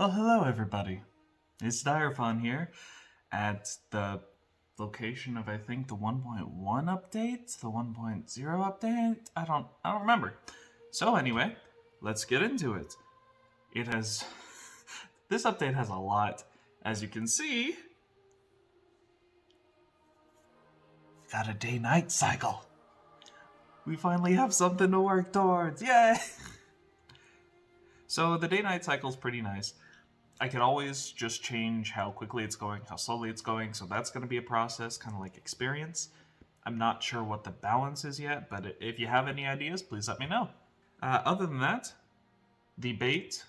Well, hello everybody. It's Direfon here at the location of I think the 1.1 update, the 1.0 update. I don't remember. So anyway, let's get into it. It has this update has a lot, as you can see. Got a day-night cycle. We finally have something to work towards. Yay! So the day-night cycle is pretty nice. I can always just change how quickly it's going, how slowly it's going, so that's going to be a process, kind of like experience. I'm not sure what the balance is yet, but if you have any ideas, please let me know. Other than that, the bait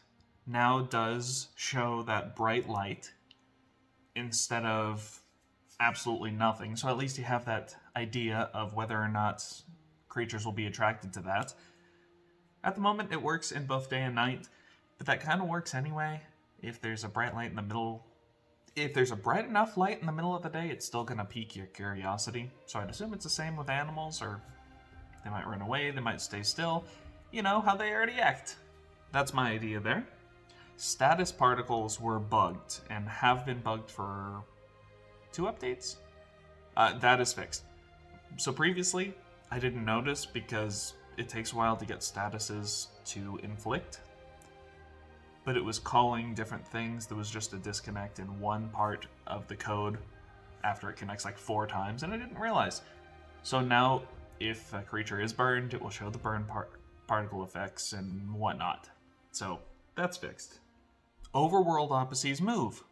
now does show that bright light instead of absolutely nothing, so at least you have that idea of whether or not creatures will be attracted to that. At the moment, it works in both day and night, but that kind of works anyway. If there's a bright light in the middle, if there's a bright enough light in the middle of the day, it's still going to pique your curiosity. So I'd assume it's the same with animals, or they might run away, they might stay still. You know, how they already act. That's my idea there. Status particles were bugged, and have been bugged for 2 updates. That is fixed. So previously, I didn't notice because it takes a while to get statuses to inflict. But it was calling different things. There was just a disconnect in one part of the code after it connects like 4 times, and I didn't realize. So now, if a creature is burned, it will show the burn particle effects and whatnot. So that's fixed. Overworld Apacies move.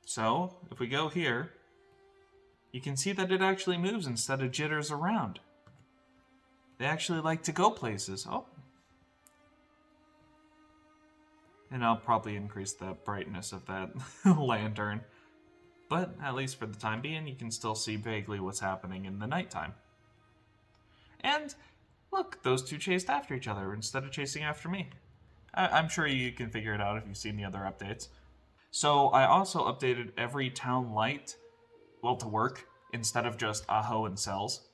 So if we go here, you can see that it actually moves instead of jitters around. They actually like to go places. Oh. And I'll probably increase the brightness of that lantern. But at least for the time being, you can still see vaguely what's happening in the nighttime. And look, those two chased after each other instead of chasing after me. I'm sure you can figure it out if you've seen the other updates. So I also updated every town light, well, to work, instead of just Aho and cells.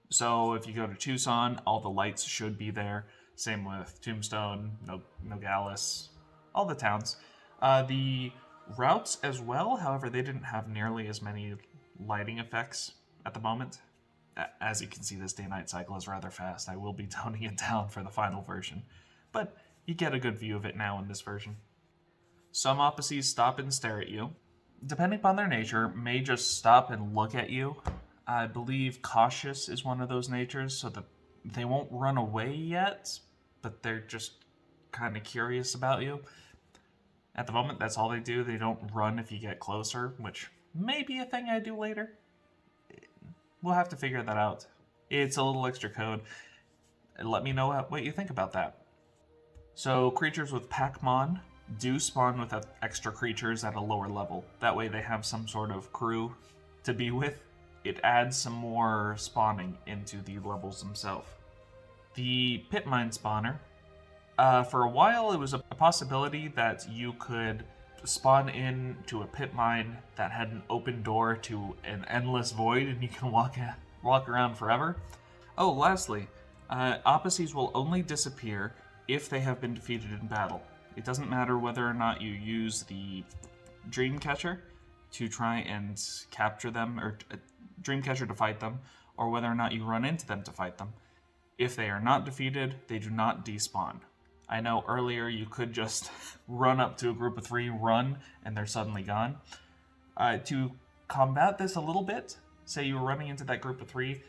So if you go to Tucson, all the lights should be there. Same with Tombstone, Nogales, all the towns. The routes as well, however, they didn't have nearly as many lighting effects at the moment. As you can see, this day-night cycle is rather fast. I will be toning it down for the final version. But you get a good view of it now in this version. Some Apacies stop and stare at you. Depending upon their nature, may just stop and look at you. I believe cautious is one of those natures, so that they won't run away yet, but they're just kind of curious about you. At the moment, that's all they do. They don't run if you get closer, which may be a thing I do later. We'll have to figure that out. It's a little extra code. Let me know what you think about that. So, creatures with Pac-Mon do spawn with extra creatures at a lower level. That way they have some sort of crew to be with. It adds some more spawning into the levels themselves. The pit mine spawner. For a while, it was a possibility that you could spawn into a pit mine that had an open door to an endless void, and you can walk around forever. Oh, lastly, Apacies will only disappear if they have been defeated in battle. It doesn't matter whether or not you use the Dreamcatcher to try and capture them, or Dreamcatcher to fight them, or whether or not you run into them to fight them. If they are not defeated, they do not despawn. I know earlier you could just run up to a group of 3, run, and they're suddenly gone. To combat this a little bit, say you were running into that group of 3,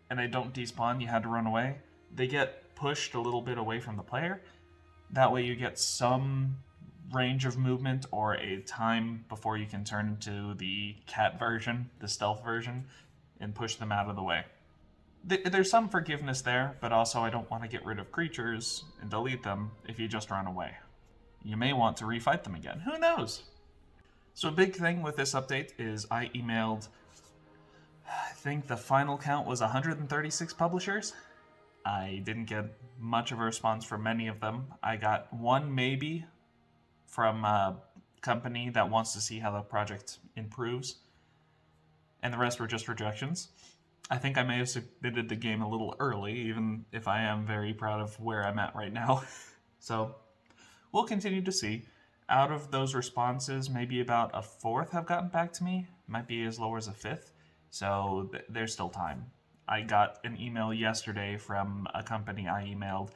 and they don't despawn, you had to run away. They get pushed a little bit away from the player. That way you get some range of movement or a time before you can turn to the cat version, the stealth version, and push them out of the way. There's some forgiveness there, but also I don't want to get rid of creatures and delete them if you just run away. You may want to refight them again. Who knows? So a big thing with this update is I emailed, I think the final count was 136 publishers. I didn't get much of a response from many of them. I got one maybe from a company that wants to see how the project improves, and the rest were just rejections. I think I may have submitted the game a little early, even if I am very proud of where I'm at right now. So we'll continue to see. out of those responses, maybe about a fourth have gotten back to me. Might be as low as a fifth. So there's still time. I got an email yesterday from a company I emailed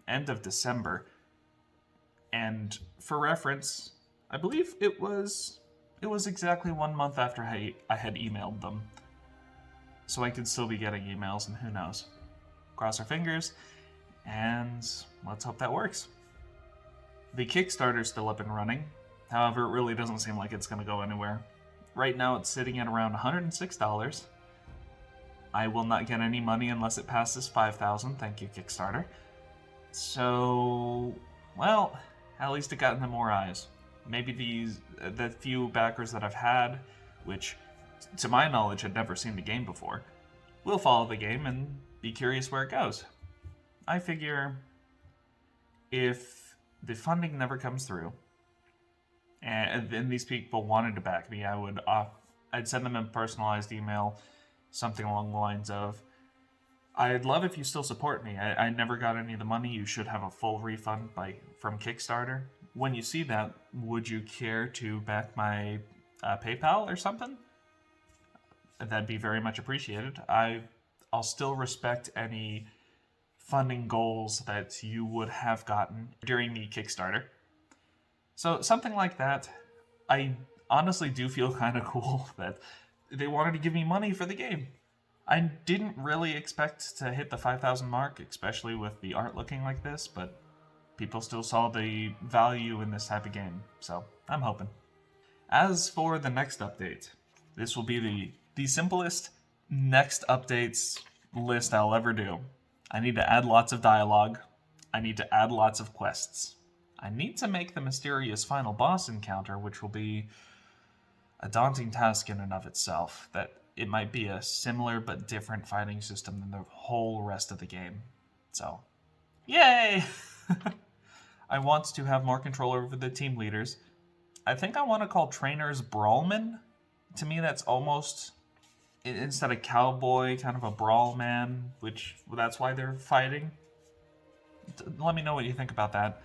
end of December. And for reference, I believe it was exactly 1 month after I had emailed them. So I could still be getting emails, and who knows. Cross our fingers, and let's hope that works. The Kickstarter's still up and running. However, it really doesn't seem like it's going to go anywhere. Right now it's sitting at around $106. I will not get any money unless it passes $5,000. Thank you, Kickstarter. So, well, at least it got into more eyes. Maybe the few backers that I've had, which, to my knowledge, had never seen the game before, will follow the game and be curious where it goes. I figure if the funding never comes through, and then these people wanted to back me, I'd send them a personalized email, something along the lines of, I'd love if you still support me. I never got any of the money. You should have a full refund from Kickstarter. When you see that, would you care to back my PayPal or something? That'd be very much appreciated. I'll still respect any funding goals that you would have gotten during the Kickstarter. So something like that. I honestly do feel kind of cool that they wanted to give me money for the game. I didn't really expect to hit the 5,000 mark, especially with the art looking like this, but people still saw the value in this type of game, so I'm hoping. As for the next update, this will be the simplest next updates list I'll ever do. I need to add lots of dialogue. I need to add lots of quests. I need to make the mysterious final boss encounter, which will be a daunting task in and of itself, that it might be a similar but different fighting system than the whole rest of the game. So, yay! I want to have more control over the team leaders. I think I want to call trainers brawlmen. To me, that's almost, instead of cowboy, kind of a brawl man, which that's why they're fighting. Let me know what you think about that.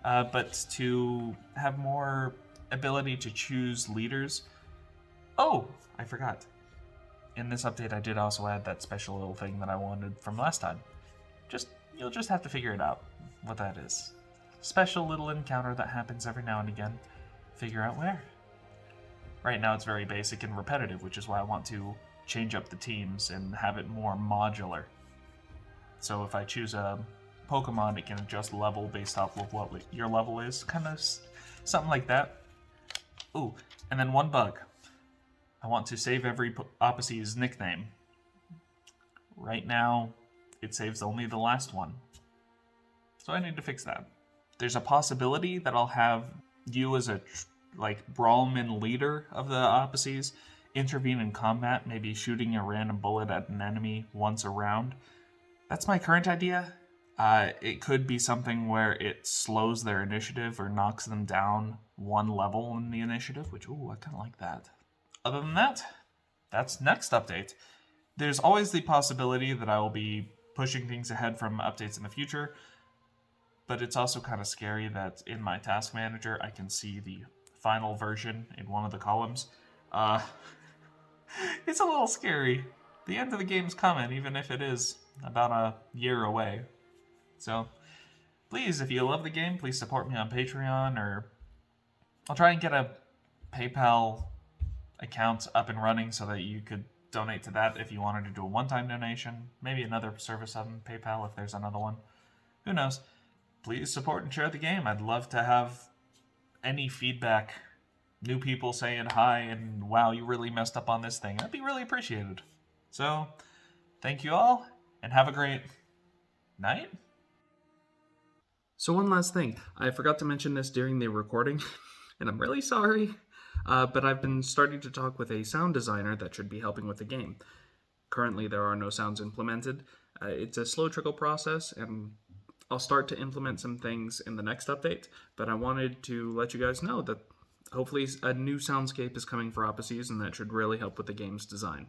But to have more ability to choose leaders. Oh, I forgot. In this update, I did also add that special little thing that I wanted from last time. You'll just have to figure it out, what that is. Special little encounter that happens every now and again. Figure out where. Right now it's very basic and repetitive, which is why I want to change up the teams and have it more modular. So if I choose a Pokemon, it can adjust level based off of what your level is. Kind of something like that. Ooh, and then one bug. I want to save every Apacies nickname. Right now, it saves only the last one. So I need to fix that. There's a possibility that I'll have you as a brawlman leader of the Apacies intervene in combat, maybe shooting a random bullet at an enemy once a round. That's my current idea. It could be something where it slows their initiative or knocks them down one level in the initiative, which, I kind of like that. Other than that, that's next update. There's always the possibility that I will be pushing things ahead from updates in the future, but it's also kind of scary that in my task manager I can see the final version in one of the columns. It's a little scary. The end of the game's coming, even if it is about a year away. So, please, if you love the game, please support me on Patreon, or I'll try and get a PayPal account up and running so that you could donate to that if you wanted to do a one-time donation. Maybe another service on PayPal if there's another one. Who knows? Please support and share the game. I'd love to have any feedback. New people saying hi and wow, you really messed up on this thing. That'd be really appreciated. So, thank you all, and have a great night. So one last thing. I forgot to mention this during the recording, and I'm really sorry. But I've been starting to talk with a sound designer that should be helping with the game. Currently, there are no sounds implemented. It's a slow trickle process, and I'll start to implement some things in the next update, but I wanted to let you guys know that hopefully a new soundscape is coming for Apacies, and that should really help with the game's design.